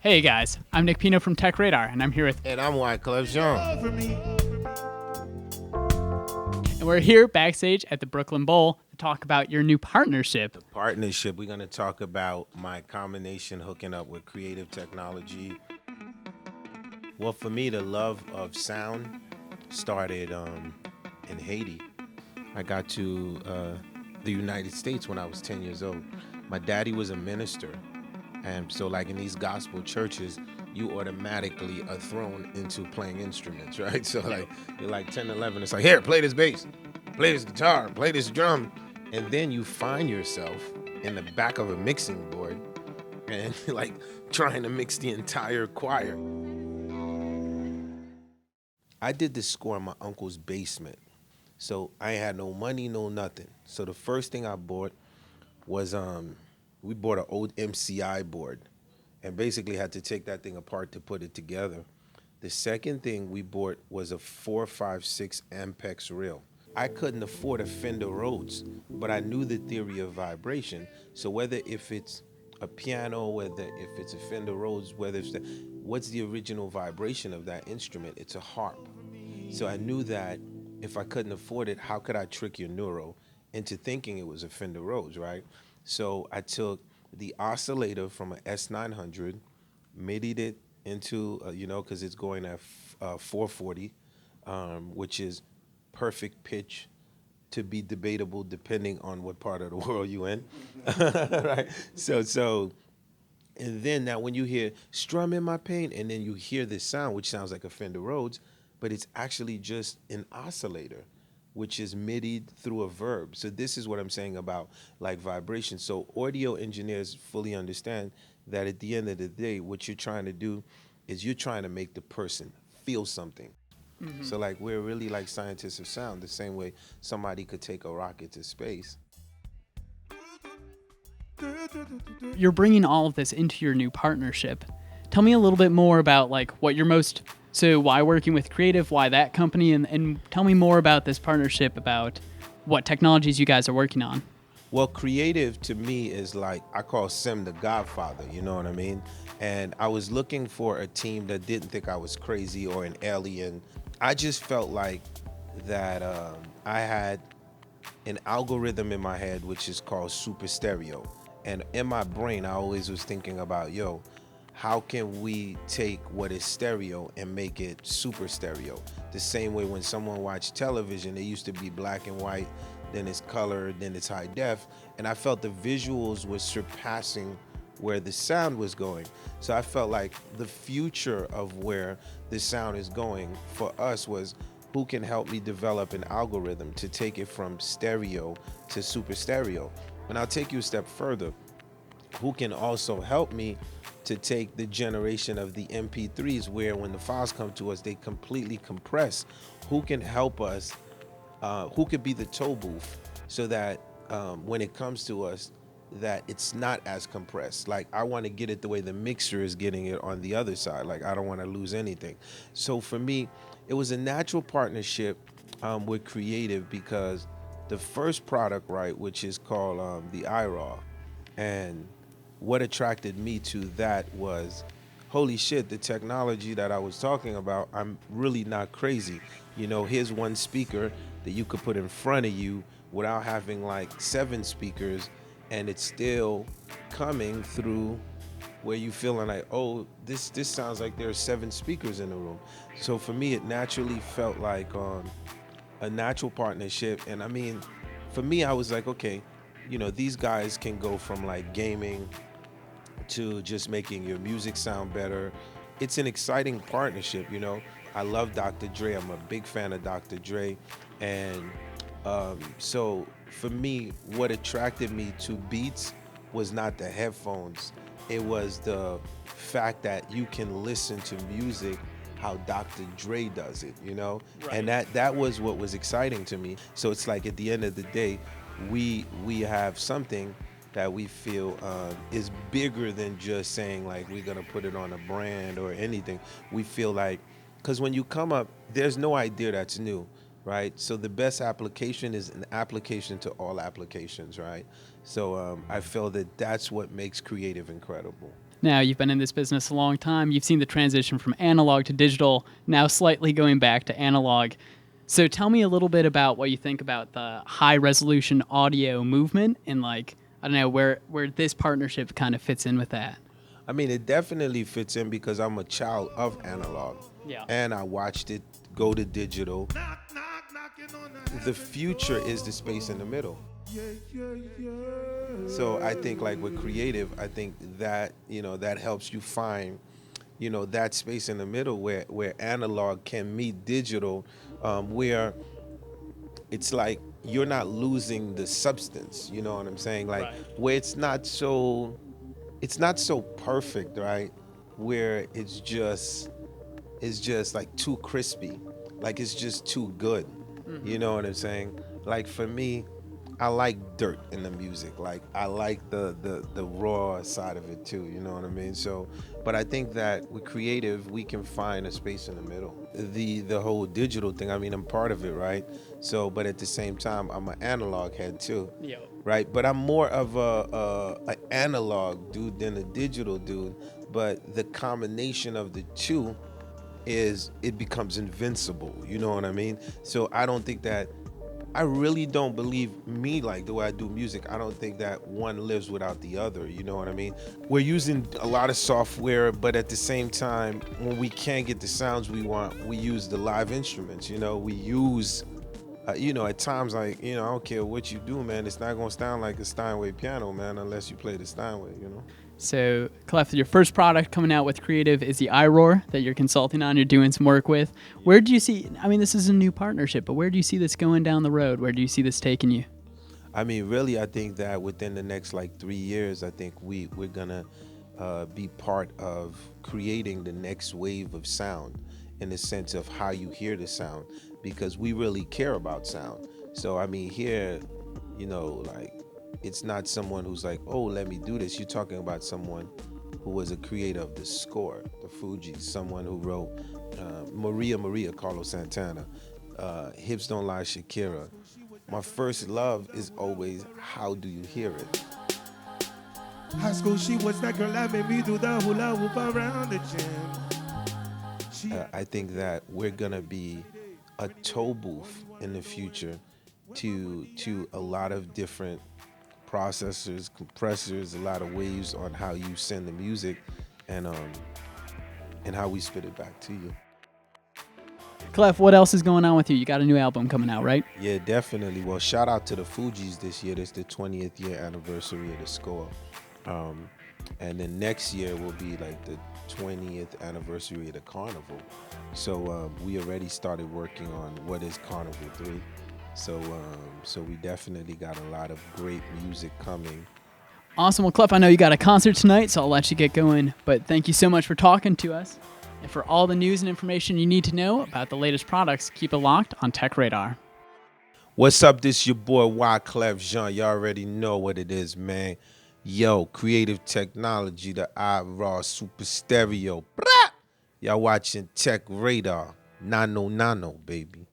Hey guys, I'm Nick Pino from Tech Radar, and I'm here with, And I'm Wyclef Jean. and we're here backstage at the Brooklyn Bowl to talk about your new partnership. Partnership, we're going to talk about my combination hooking up with creative technology. Well, for me, the love of sound started in Haiti. I got to the United States when I was 10 years old. My daddy was a minister. And so, like in these gospel churches, you automatically are thrown into playing instruments, right? So, like, you're like 10, 11, it's like, here, play this bass, play this guitar, play this drum. And then you find yourself in the back of a mixing board and like trying to mix the entire choir. I did this score in my uncle's basement. So I had no money, no nothing. So the first thing I bought was we bought an old MCI board and basically had to take that thing apart to put it together. The second thing we bought was a 456 Ampex reel. I couldn't afford a Fender Rhodes, but I knew the theory of vibration. So whether if it's a piano, whether if it's a Fender Rhodes, whether it's what's the original vibration of that instrument? It's a harp. So I knew that if I couldn't afford it, how could I trick your neuro into thinking it was a Fender Rhodes, right? So I took the oscillator from an S900, midied it into, because it's going at 440, which is perfect pitch to be debatable depending on what part of the world you in, right? So, and then now when you hear strum in my pain, and then you hear this sound, which sounds like a Fender Rhodes, but it's actually just an oscillator, which is midied through a verb. So this is what I'm saying about like vibration. So audio engineers fully understand that at the end of the day, what you're trying to do is you're trying to make the person feel something. So like we're really like scientists of sound, the same way somebody could take a rocket to space. You're bringing all of this into your new partnership. Tell me a little bit more about like what you're most so why working with creative, why that company, and tell me more about this partnership, about what technologies you guys are working on. Well, creative to me is like I call Sim the Godfather, you know what I mean? And I was looking for a team that didn't think I was crazy or an alien. I just felt like that I had an algorithm in my head which is called super stereo. And in my brain, I always was thinking about, yo, how can we take what is stereo and make it super stereo? The same way when someone watched television, it used to be black and white, then it's color, then it's high def. And I felt the visuals was surpassing where the sound was going. So I felt like the future of where the sound is going for us was who can help me develop an algorithm to take it from stereo to super stereo. And I'll take you a step further. Who can also help me to take the generation of the MP3s where when the files come to us, they completely compress. Who can help us? Who could be the tow booth so that when it comes to us, that it's not as compressed. Like I want to get it the way the mixer is getting it on the other side. Like I don't want to lose anything. So for me, it was a natural partnership with creative because the first product, right, which is called the iRaw, and what attracted me to that was, holy shit, the technology that I was talking about, I'm really not crazy. Here's one speaker that you could put in front of you without having like 7 speakers, and it's still coming through where you feeling like, oh, this sounds like there are 7 speakers in the room. So for me, it naturally felt like a natural partnership. And I mean, for me, I was like, okay, these guys can go from like gaming to just making your music sound better. It's an exciting partnership. I love Dr. Dre. I'm a big fan of Dr. Dre. And so for me, what attracted me to Beats was not the headphones. It was the fact that you can listen to music how Dr. Dre does it. Right. And that was what was exciting to me. So it's like at the end of the day, we have something that we feel is bigger than just saying like we're gonna put it on a brand or anything. We feel like, because when you come up, there's no idea that's new, right? So the best application is an application to all applications, right? So I feel that that's what makes creative incredible. Now, you've been in this business a long time. You've seen the transition from analog to digital, now slightly going back to analog. So tell me a little bit about what you think about the high resolution audio movement and like, I don't know, where this partnership kind of fits in with that. I mean, it definitely fits in because I'm a child of analog. Yeah. And I watched it go to digital. The future is the space in the middle. So I think like with creative, I think that, that helps you find, that space in the middle where analog can meet digital, where it's like you're not losing the substance, you know what I'm saying? Like Right. where it's not so perfect, right? Where it's just like too crispy. Like it's just too good. You know what I'm saying? Like for me, I like dirt in the music. Like I like the raw side of it too, you know what I mean? So but I think that with creative we can find a space in the middle. The whole digital thing, I mean I'm part of it, right? So but at the same time I'm an analog head too. Yeah. Right? But I'm more of a analog dude than a digital dude. But the combination of the two is it becomes invincible. You know what I mean? So I don't think that I really don't believe me like the way I do music. I don't think that one lives without the other. You know what I mean? We're using a lot of software, but at the same time, when we can't get the sounds we want, we use the live instruments. We use at times, like, I don't care what you do, man. It's not gonna sound like a Steinway piano, man, unless you play the Steinway. So, Clef, your first product coming out with Creative is the iRoar that you're consulting on, you're doing some work with. Where do you see, I mean, this is a new partnership, but where do you see this going down the road? Where do you see this taking you? I mean, really, I think that within the next like 3 years, I think we're gonna be part of creating the next wave of sound in the sense of how you hear the sound, because we really care about sound. So I mean, here, like it's not someone who's like, oh, let me do this. You're talking about someone who was a creator of the score, the Fugees, someone who wrote Maria, Carlos Santana, Hips Don't Lie, Shakira. My first love is always, how do you hear it? High school, she was that girl that made me do the hula hoop around the gym. I think that we're gonna be a toll booth in the future to a lot of different processors, compressors, a lot of waves on how you send the music, and how we spit it back to you. Clef, what else is going on with you? You got a new album coming out, right? Yeah, definitely. Well, shout out to the Fugees this year. It's the 20th year anniversary of the score. And then next year will be like the 20th anniversary of the Carnival. So we already started working on what is Carnival 3. So we definitely got a lot of great music coming. Awesome. Well, Clef, I know you got a concert tonight, so I'll let you get going. But thank you so much for talking to us. And for all the news and information you need to know about the latest products, keep it locked on Tech Radar. What's up? This your boy Wyclef Jean. Y'all already know what it is, man. Yo, creative technology, the iRaw super stereo. Y'all watching Tech Radar. Nano, baby.